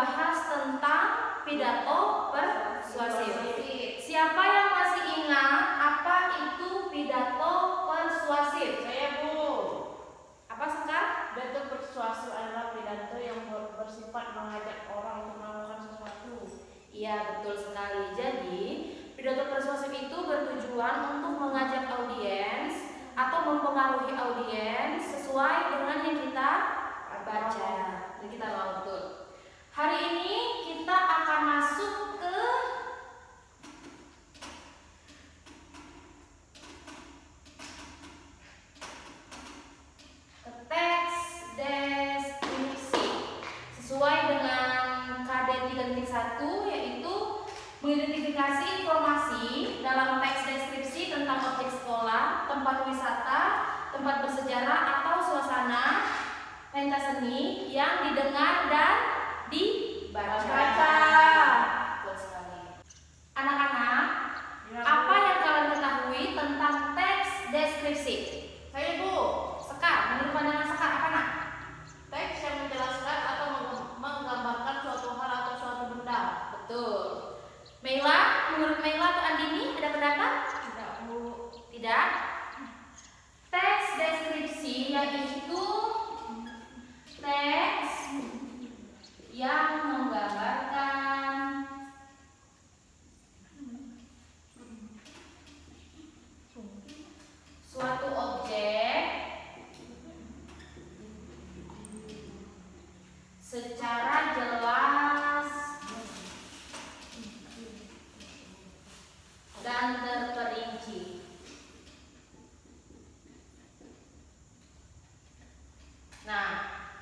membahas tentang pidato persuasif. Siapa yang masih ingat apa itu pidato persuasif? Saya, Bu. Apa, Sekar? Pidato persuasif adalah pidato yang bersifat mengajak orang untuk melakukan sesuatu. Iya, betul sekali. Jadi, pidato persuasif itu bertujuan untuk mengajak audiens atau mempengaruhi audiens sesuai dengan yang kita baca. Jadi kita mau betul. Hari ini kita akan masuk ke teks deskripsi sesuai dengan KD 3.1, yaitu mengidentifikasi informasi dalam teks deskripsi tentang objek sekolah, tempat wisata, tempat bersejarah atau suasana pentas seni yang didengar dan dibaca. Betul sekali. Anak-anak, apa yang kalian ketahui tentang teks deskripsi? Saya, Bu. Sekar, menurut pandangan Sekar apa, Nak? Teks yang menjelaskan atau menggambarkan suatu hal atau suatu benda. Betul. Meila, menurut Meila atau Andini ada pendapat? Tidak, Bu. Tidak. Teks deskripsi yaitu teks yang menggambarkan suatu objek secara jelas dan terperinci. Nah,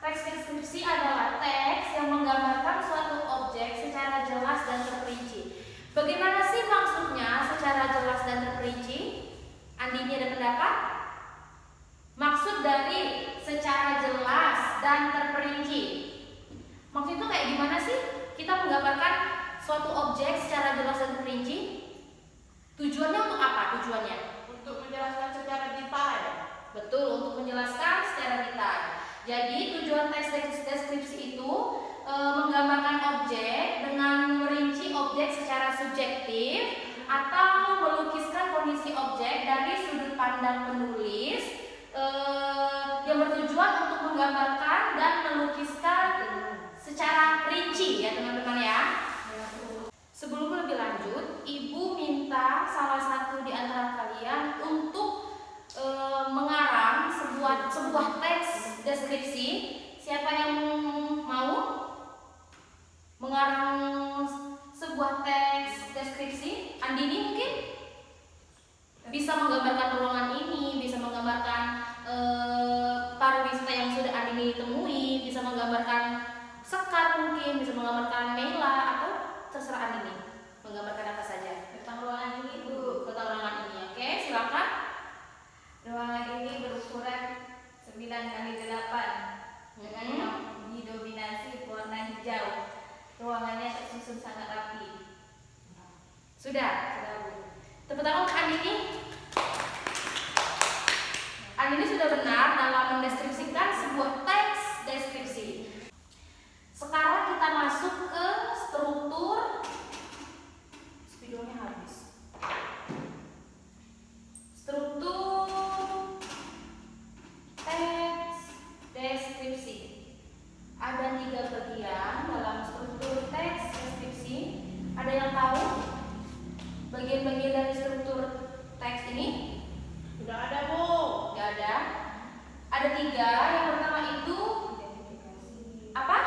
teks deskripsi adalah teks yang menggambarkan suatu objek secara jelas dan terperinci. Bagaimana sih maksudnya secara jelas dan terperinci? Andini ada pendapat? Maksud dari secara jelas dan terperinci, maksud itu kayak gimana sih kita menggambarkan suatu objek secara jelas dan terperinci? Tujuannya untuk apa? Tujuannya? Untuk menjelaskan secara detail. Betul, untuk menjelaskan secara detail. Jadi tujuan teks deskripsi itu menggambarkan objek dengan merinci objek secara subjektif atau melukiskan kondisi objek dari sudut pandang penulis yang bertujuan untuk menggambarkan dan melukiskan secara rinci, ya teman-teman ya. Sebelum lebih lanjut, Ibu minta salah satu di antara kalian untuk mengarang sebuah teks deskripsi. Siapa yang mau mengarang sebuah teks deskripsi? Andini mungkin bisa menggambarkan ruangan ini, bisa menggambarkan pariwisata yang sudah Andini temui, bisa menggambarkan Sekar mungkin, bisa menggambarkan Meila, atau terserah Andini menggambarkan apa saja Tentang ruangan ini, Bu. tentang ruangan ini. Oke, silakan. Ruangan ini berukuran 9x8 yang didominasi warna hijau. Ruangannya tersusun sangat rapi. Sudah, Bu. Tepuk tangan untuk Andini. Andini sudah benar dalam mendeskripsikan sebuah teks deskripsi. Sekarang kita masuk ke struktur. Spidolnya habis. Struktur teks deskripsi. Ada 3 bagian dalam struktur teks deskripsi. Ada yang tahu bagian-bagian dari struktur teks ini? Sudah ada, Bu. Gak ada. Ada 3. Yang pertama itu apa?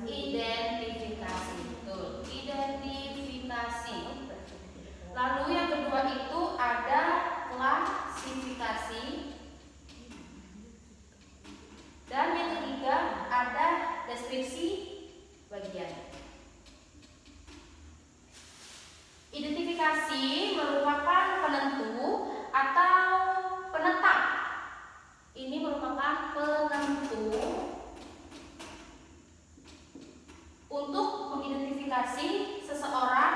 Identifikasi. Betul. Identifikasi. Lalu yang kedua itu ada klasifikasi. Dan yang ketiga ada deskripsi bagian. Identifikasi merupakan penentu atau penetap. Ini merupakan penentu untuk mengidentifikasi seseorang,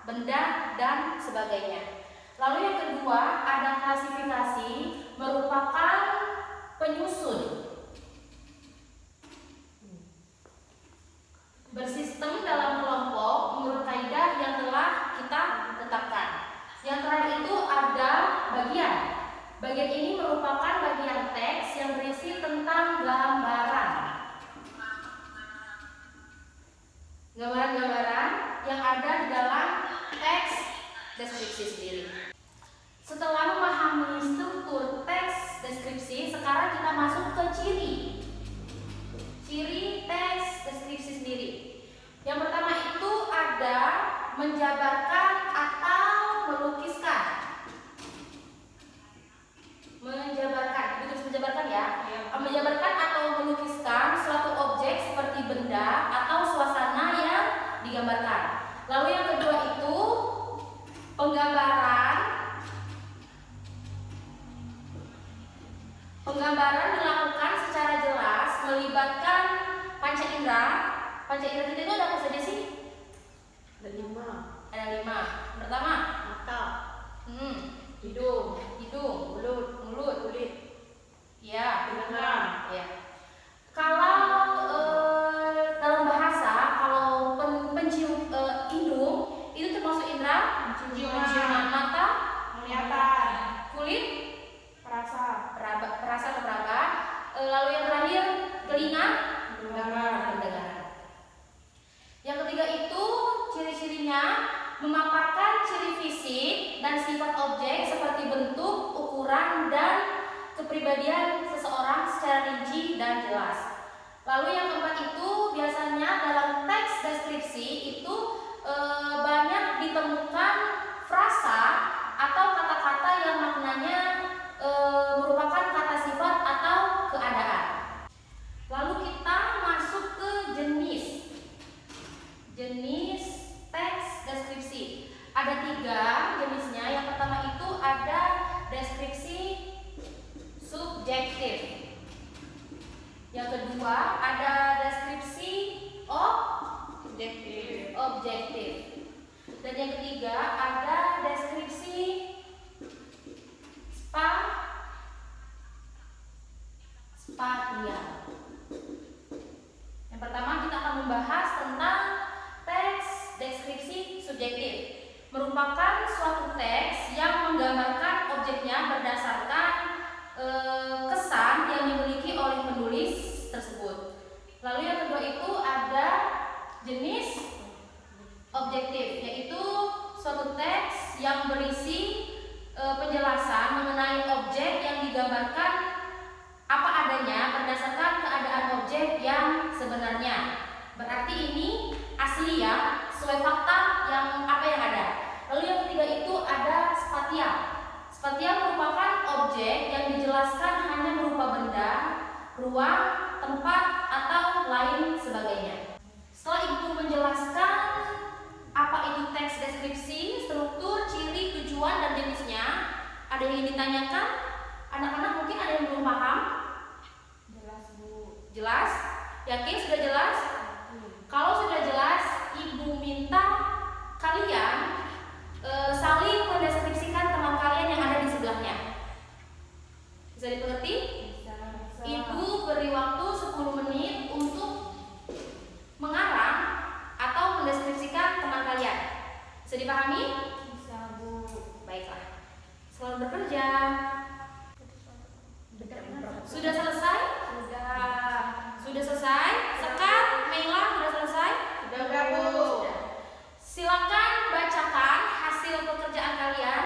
benda, dan sebagainya. Lalu yang kedua ada klasifikasi, merupakan penyusun deskripsi sendiri. Setelah memahami struktur teks deskripsi, sekarang kita masuk ke ciri teks deskripsi sendiri. Yang pertama itu ada menjabarkan atau melukiskan. Menjabarkan ya. Menjabarkan atau melukiskan suatu objek seperti benda atau suasana yang digambarkan. Lalu yang kedua itu Penggambaran dilakukan secara jelas melibatkan panca indera. Panca indera kita itu ada apa saja sih? Ada 5. Ada 5. Pertama, Mata, hidung, mulut, kulit, ya, telinga. ya. Kalau dalam bahasa, kalau pencium hidung itu termasuk indera penciuman, mata, Penglihatan, kulit, perasa, perasa atau peraba. Lalu yang terakhir telinga, pendengaran. Yang ketiga itu ciri-cirinya memaparkan ciri fisik dan sifat objek seperti bentuk, ukuran, dan kepribadian seseorang secara rinci dan jelas. Lalu yang keempat itu biasanya dalam teks deskripsi itu banyak ditemukan frasa atau kata-kata yang maknanya merupakan kata sifat atau keadaan. Lalu kita masuk ke jenis teks deskripsi. Ada 3 jenisnya. Yang pertama itu ada deskripsi subjektif. Yang kedua ada deskripsi objektif. Dan yang ketiga ada deskripsi spasial. Yang pertama kita akan membahas tentang teks deskripsi subjektif. Merupakan suatu teks yang menggambarkan objeknya berdasarkan kesan yang dimiliki oleh penulis tersebut. Lalu yang kedua itu ada jenis objektif, yaitu suatu teks yang berisi penjelasan mengenai objek yang digambarkan apa adanya berdasarkan keadaan objek yang sebenarnya. Berarti ini asli ya, sesuai fakta yang ada. Lalu yang ketiga itu ada spatial. Spatial merupakan objek yang dijelaskan hanya berupa benda, ruang, tempat, atau lain sebagainya. Setelah itu menjelaskan apa itu teks deskripsi, struktur, ciri, tujuan, dan jenisnya, ada yang ditanyakan? Anak-anak mungkin ada yang belum paham? Jelas, Bu. Jelas? Yakin sudah jelas? Kalau sudah jelas, Ibu minta kalian saling mendeskripsikan teman kalian yang ada di sebelahnya. Bisa dimengerti? Bisa. Ibu beri waktu 10 menit untuk mengarang atau mendeskripsikan teman kalian. Bisa dipahami? Bisa, Bu. Baiklah. Selamat bekerja. Sudah selesai? Sudah selesai? Sekar, Meila, sudah selesai? Sudah, Bu. Sudah. Silakan bacakan hasil pekerjaan kalian.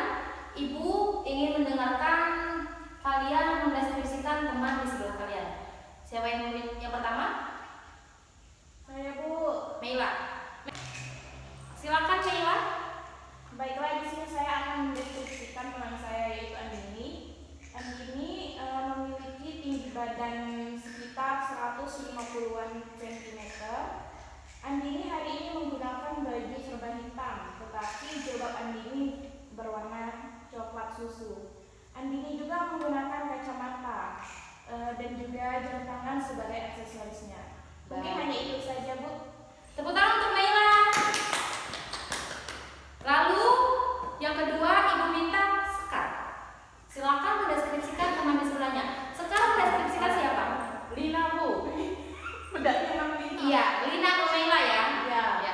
Ibu ingin mendengarkan kalian mendeskripsikan teman di sebelah kalian. Siapa yang pertama? Saya, Bu. Meila. Silakan Meila. Baiklah, di sini saya akan mendeskripsikan teman saya yaitu Andini. Andini memiliki tinggi badan sekitar 150-an cm. Andini hari ini menggunakan baju serba hitam, tetapi jilbab Andini berwarna coklat susu. Andini juga menggunakan kacamata dan juga jam tangan sebagai aksesorisnya. Mungkin hanya itu saja, Bu. Tepuk tangan untuk Meila. Lalu yang kedua Ibu minta Sekar. Silakan mendeskripsikan teman di sebelahnya. Sekar mendeskripsikan siapa? Lina, Bu. Bedanya sama Lina. Iya, Lina atau Meila ya? Ya.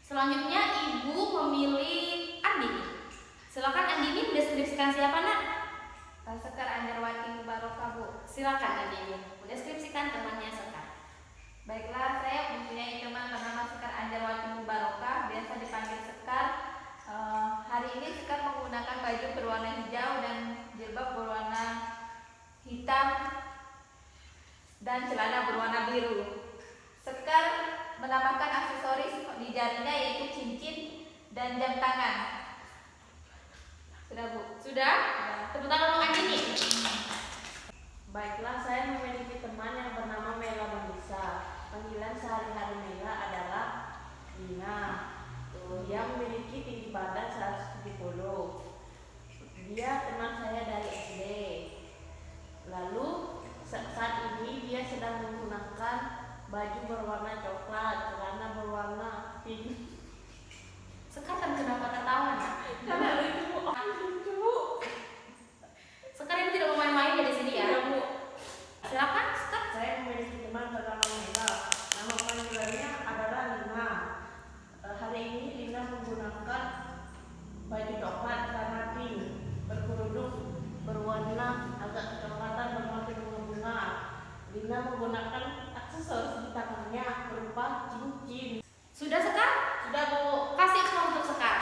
Selanjutnya Ibu memilih Andini. Silakan Andini mendeskripsikan siapa, Nak? Sekar Anjarwati Mubarokah, Bu. Silakan Andini mendeskripsikan temannya Sekar. Baiklah, saya mempunyai teman bernama Sekar Anjarwati Mubarokah, biasa dipanggil Sekar. biru. Sekar menambahkan aksesoris di jarinya yaitu cincin dan jam tangan. Sudah Bu? Sudah? Tepuk tangan untuk Andini. Baiklah, saya memiliki teman yang bernama Mela Banisa. Panggilan sehari-hari Mela adalah Lina. Dia memiliki tinggi badan 170. Dia teman saya dari SD. Lalu saat ini dia sedang menggunakan baju berwarna coklat, celana berwarna pink. Sekarang kenapa tertawa? Karena itu Bu. Sekarang tidak mau main-main ya di sini ya. Iya Bu. Silakan, Sekar. Saya memiliki teman bernama Mela. Nama panggilannya adalah Lina. Hari ini Lina menggunakan baju coklat warna pink, berkerudung berwarna agak kecoklatan bermotif bunga-bunga. Lina menggunakan aksesoris di tangannya berupa cincin. Sudah, Sekar? Sudah Bu. Kasih aplaus untuk Sekar.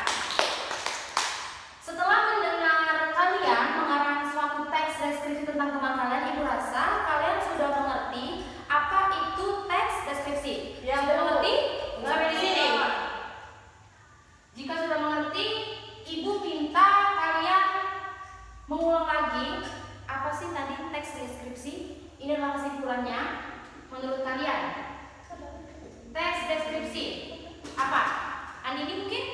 Setelah mendengar kalian mengarang suatu teks deskripsi tentang teman kalian, Ibu rasa kalian sudah mengerti apa itu teks deskripsi. Ya, Sudah Bu. mengerti? Sampai di sini. Iya. Jika sudah mengerti, Ibu minta kalian mengulang lagi apa sih tadi teks deskripsi. Ini adalah kesimpulannya menurut kalian. Teks deskripsi apa? Andini mungkin?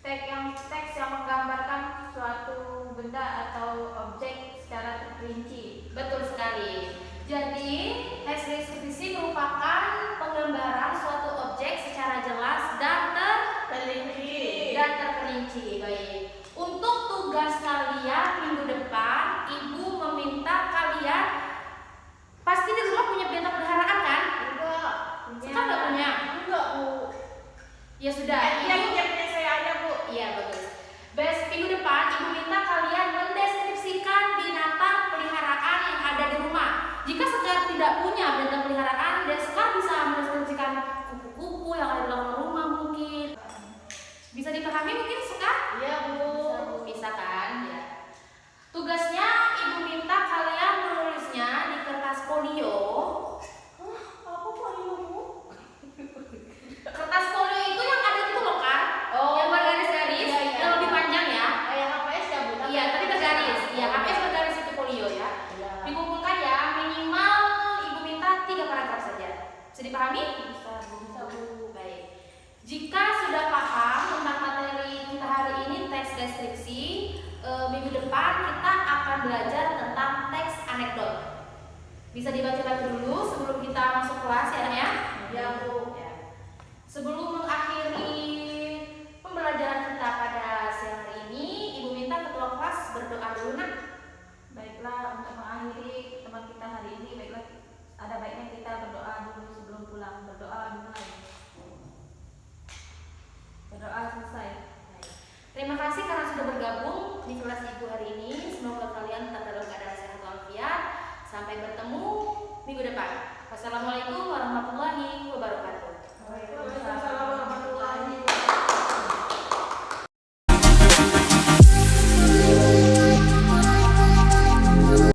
Teks yang menggambarkan suatu benda atau objek secara terperinci. Betul sekali. Jadi, teks deskripsi merupakan penggambaran suatu objek secara jelas dan terperinci. Baik. Untuk tugas kalian minggu depan, Ibu meminta kalian pasti di rumah punya binatang peliharaan kan? Enggak. Sekarang nggak punya? Enggak Bu. Ya sudah. Yang Ibu- punya saya ada Bu. Iya bagus. Minggu depan Ibu minta kalian mendeskripsikan binatang peliharaan yang ada di rumah. Jika Sekar tidak punya binatang peliharaan, dan Sekar bisa mendeskripsikan kupu-kupu yang ada di dalam rumah mungkin. Bisa dipahami mungkin Sekar? Iya Bu. Bisa kan? Ya. Tugasnya Ibu minta kalian menulisnya di kertas folio. Apa folio Bu? Kertas folio itu yang ada gitu loh Kak. Oh. Yang bergaris-garis, Iya, iya. yang lebih panjang ya. Kayak HPS ya Bu? Iya, tapi bergaris. Iya, HPS bergaris itu folio ya. Iya. Dikumpulkan ya, minimal Ibu minta 3 paragraf saja. Bisa dipahami? Bisa Bu. Baik. Jika sudah paham tentang materi kita hari ini teks deskripsi, minggu depan kita akan belajar tentang teks anekdot. Bisa dibaca-baca dulu sebelum kita masuk kelas ya, Nak ya? Ya Bu. Ya. Sebelum mengakhiri pembelajaran kita pada siang hari ini, Ibu minta ketua kelas berdoa dulu, Nak. Baiklah, untuk mengakhiri teman kita hari ini, baiklah ada baiknya kita berdoa dulu sebelum pulang. Berdoa dimulai. Berdoa selesai. Terima kasih karena sudah bergabung di kelas Ibu hari ini. Semoga kalian tetap dalam keadaan sehat walafiat. Sampai bertemu